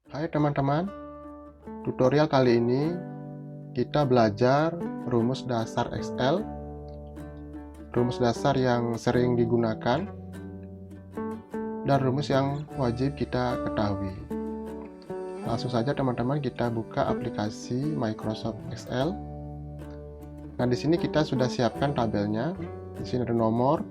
Hai teman-teman, tutorial kali ini kita belajar rumus dasar Excel, rumus dasar yang sering digunakan, dan rumus yang wajib kita ketahui. Langsung saja teman-teman kita buka aplikasi Microsoft Excel. Nah, di sini kita sudah siapkan tabelnya. Di sini ada nomor,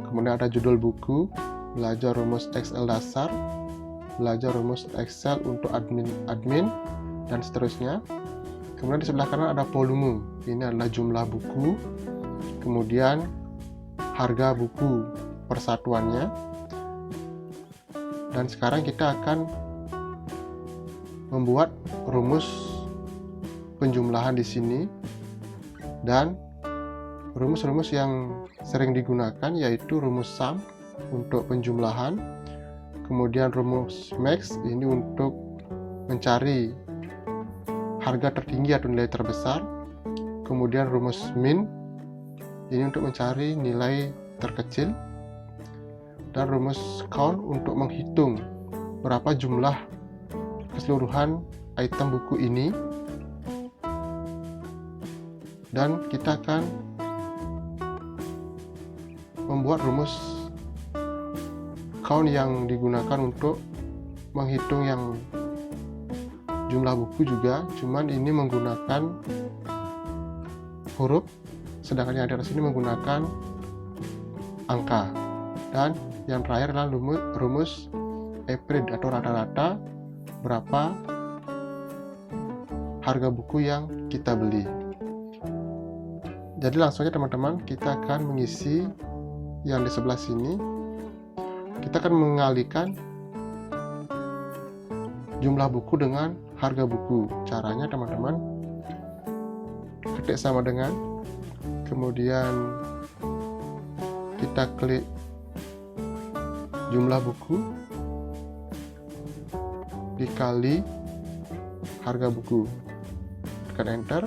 kemudian ada judul buku, belajar rumus Excel dasar, belajar rumus Excel untuk admin, dan seterusnya. Kemudian di sebelah kanan ada volume, ini adalah jumlah buku, kemudian harga buku persatuannya. Dan sekarang kita akan membuat rumus penjumlahan di sini, dan rumus-rumus yang sering digunakan yaitu rumus sum untuk penjumlahan, kemudian rumus max ini untuk mencari harga tertinggi atau nilai terbesar, kemudian rumus min ini untuk mencari nilai terkecil, dan rumus count untuk menghitung berapa jumlah keseluruhan item buku ini. Dan kita akan membuat rumus count yang digunakan untuk menghitung yang jumlah buku juga, cuman ini menggunakan huruf, sedangkan yang di atas ini menggunakan angka. Dan yang terakhir adalah rumus average atau rata-rata berapa harga buku yang kita beli. Jadi langsung aja teman-teman, kita akan mengisi yang di sebelah sini. Kita akan mengalihkan jumlah buku dengan harga buku. Caranya teman-teman, ketik sama dengan, kemudian kita klik jumlah buku dikali harga buku, tekan enter.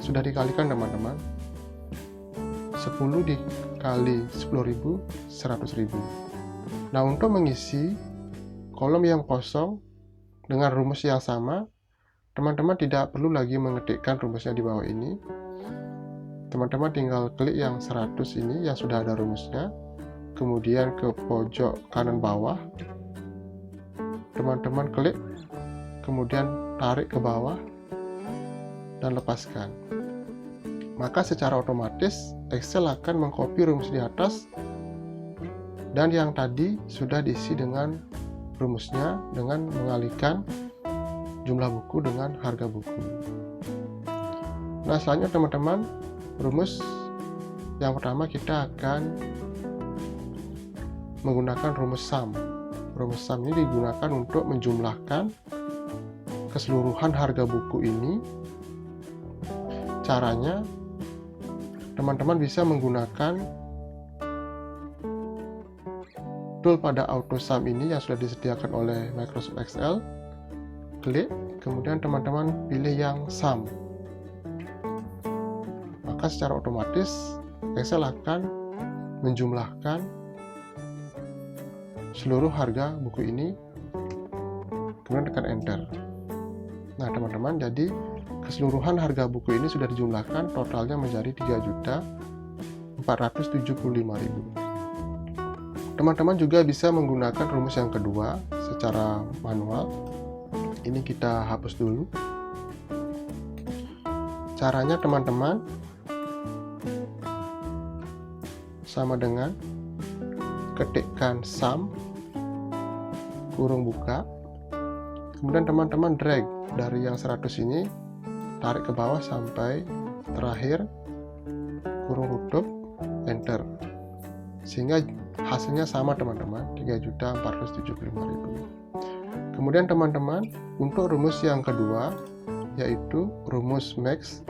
Sudah dikalikan teman-teman, 10 dikali 10.000, 100.000. Nah, untuk mengisi kolom yang kosong dengan rumus yang sama, teman-teman tidak perlu lagi mengetikkan rumusnya di bawah ini. Teman-teman tinggal klik yang 100 ini yang sudah ada rumusnya, kemudian ke pojok kanan bawah teman-teman klik, kemudian tarik ke bawah dan lepaskan. Maka secara otomatis Excel akan mengcopy rumus di atas, dan yang tadi sudah diisi dengan rumusnya dengan mengalihkan jumlah buku dengan harga buku. Nah, selanjutnya teman-teman, rumus yang pertama kita akan menggunakan rumus sum. Rumus sum ini digunakan untuk menjumlahkan keseluruhan harga buku ini. Caranya, teman-teman bisa menggunakan tool pada auto sum ini yang sudah disediakan oleh Microsoft Excel. Klik, kemudian teman-teman pilih yang sum. Maka secara otomatis Excel akan menjumlahkan seluruh harga buku ini, kemudian tekan enter. Nah teman-teman, jadi keseluruhan harga buku ini sudah dijumlahkan, totalnya menjadi 3.475.000. Teman-teman juga bisa menggunakan rumus yang kedua secara manual. Ini kita hapus dulu. Caranya teman-teman sama dengan ketikkan sum kurung buka, kemudian teman-teman drag dari yang 100 ini, tarik ke bawah sampai terakhir kurung tutup, enter, sehingga hasilnya sama teman-teman, 3.475.000. Kemudian teman-teman, untuk rumus yang kedua yaitu rumus max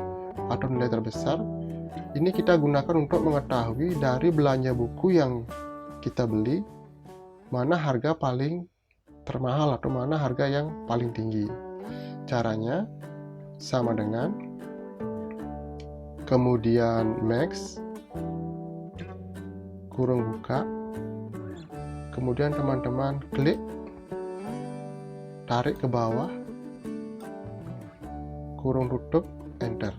atau nilai terbesar, ini kita gunakan untuk mengetahui dari belanja buku yang kita beli mana harga paling termahal atau mana harga yang paling tinggi. Caranya sama dengan kemudian max kurung buka, kemudian teman-teman klik tarik ke bawah, kurung tutup, enter.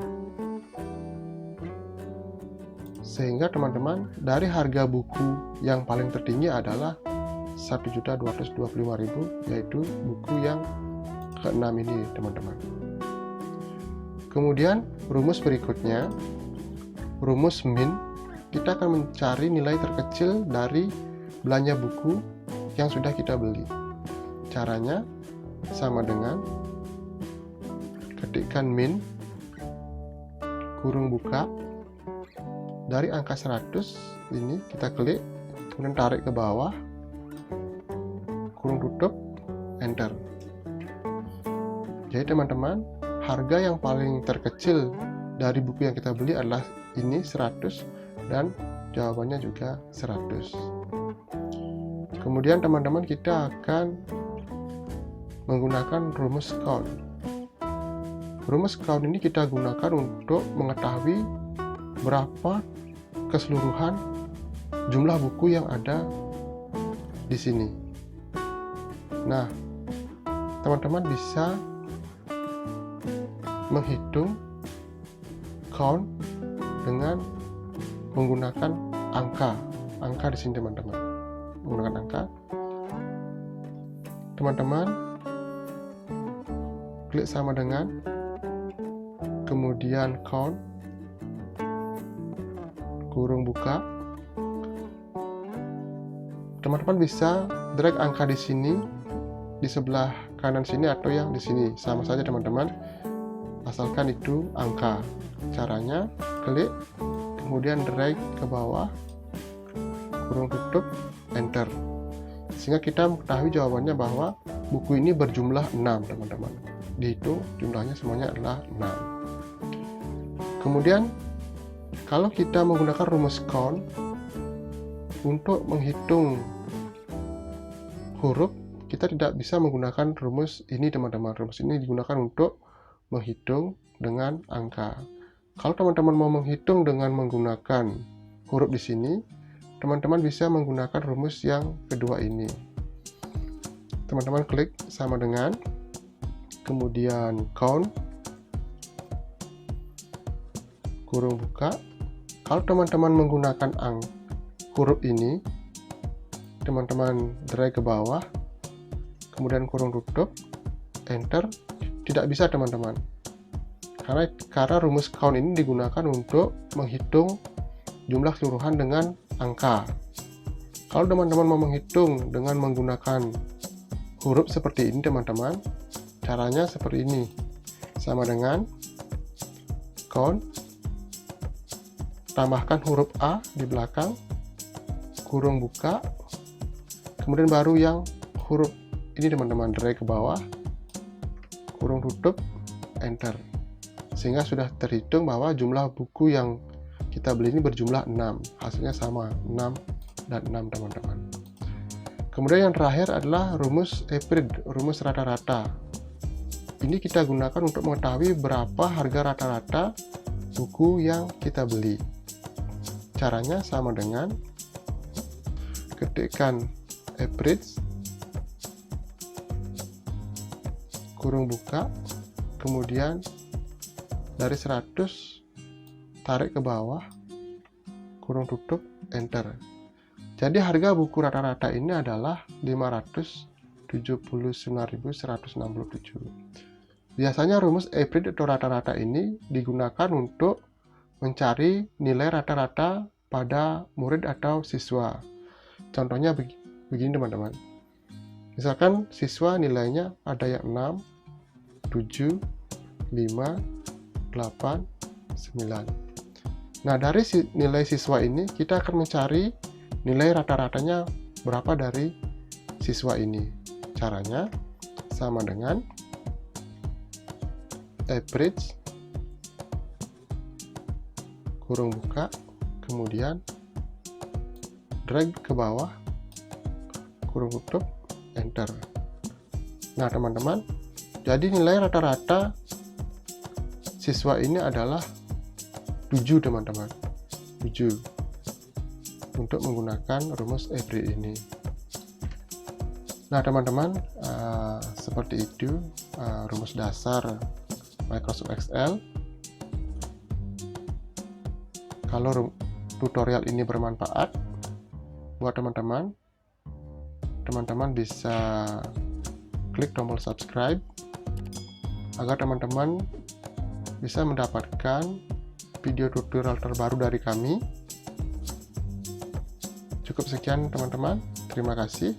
Sehingga teman-teman, dari harga buku yang paling tertinggi adalah 1.225.000, yaitu buku yang ke-6 ini teman-teman. Kemudian rumus berikutnya, rumus min, kita akan mencari nilai terkecil dari belanja buku yang sudah kita beli. Caranya sama dengan ketikkan min, kurung buka, dari angka 100 ini kita klik, kemudian tarik ke bawah, kurung tutup, enter. Jadi teman-teman, harga yang paling terkecil dari buku yang kita beli adalah ini 100, dan jawabannya juga 100. Kemudian teman-teman, kita akan menggunakan rumus count. Rumus count ini kita gunakan untuk mengetahui berapa keseluruhan jumlah buku yang ada di sini. Nah, teman-teman bisa menghitung count dengan menggunakan angka di sini teman-teman. Menggunakan angka, teman-teman klik sama dengan, kemudian count, kurung buka. Teman-teman bisa drag angka di sini, di sebelah kanan sini atau yang di sini, sama saja teman-teman, asalkan itu angka. Caranya klik, kemudian drag ke bawah, kurung tutup, enter. Sehingga kita mengetahui jawabannya bahwa buku ini berjumlah 6 teman-teman. Dihitung jumlahnya semuanya adalah 6. Kemudian kalau kita menggunakan rumus count untuk menghitung huruf, kita tidak bisa menggunakan rumus ini teman-teman. Rumus ini digunakan untuk menghitung dengan angka. Kalau teman-teman mau menghitung dengan menggunakan huruf di sini, teman-teman bisa menggunakan rumus yang kedua ini. Teman-teman klik sama dengan, kemudian count, kurung buka. Kalau teman-teman menggunakan huruf ini, teman-teman drag ke bawah, kemudian kurung tutup, enter. Tidak bisa teman-teman, karena rumus count ini digunakan untuk menghitung jumlah keseluruhan dengan angka. Kalau teman-teman mau menghitung dengan menggunakan huruf seperti ini teman-teman, caranya seperti ini, sama dengan count, tambahkan huruf A di belakang, kurung buka, kemudian baru yang huruf ini teman-teman, drag ke bawah, kurung tutup, enter. Sehingga sudah terhitung bahwa jumlah buku yang kita beli ini berjumlah 6. Hasilnya sama, 6 dan 6 teman-teman. Kemudian yang terakhir adalah rumus average, rumus rata-rata. Ini kita gunakan untuk mengetahui berapa harga rata-rata buku yang kita beli. Caranya sama dengan ketikkan average, kurung buka, kemudian dari 100 tarik ke bawah, kurung tutup, enter. Jadi harga buku rata-rata ini adalah 579.167. Biasanya rumus average atau rata-rata ini digunakan untuk mencari nilai rata-rata pada murid atau siswa. Contohnya begini teman-teman. Misalkan siswa nilainya ada yang 6, 7, 5, 8, 9. Nah, dari nilai siswa ini kita akan mencari nilai rata-ratanya berapa dari siswa ini. Caranya sama dengan average, kurung buka, kemudian drag ke bawah, kurung tutup, enter. Nah teman-teman, jadi nilai rata-rata siswa ini adalah 7 teman-teman, 7 untuk menggunakan rumus average ini. Nah teman-teman, seperti itu rumus dasar Microsoft Excel. Kalau tutorial ini bermanfaat buat teman-teman, teman-teman bisa klik tombol subscribe agar teman-teman bisa mendapatkan video tutorial terbaru dari kami. Cukup sekian teman-teman, terima kasih.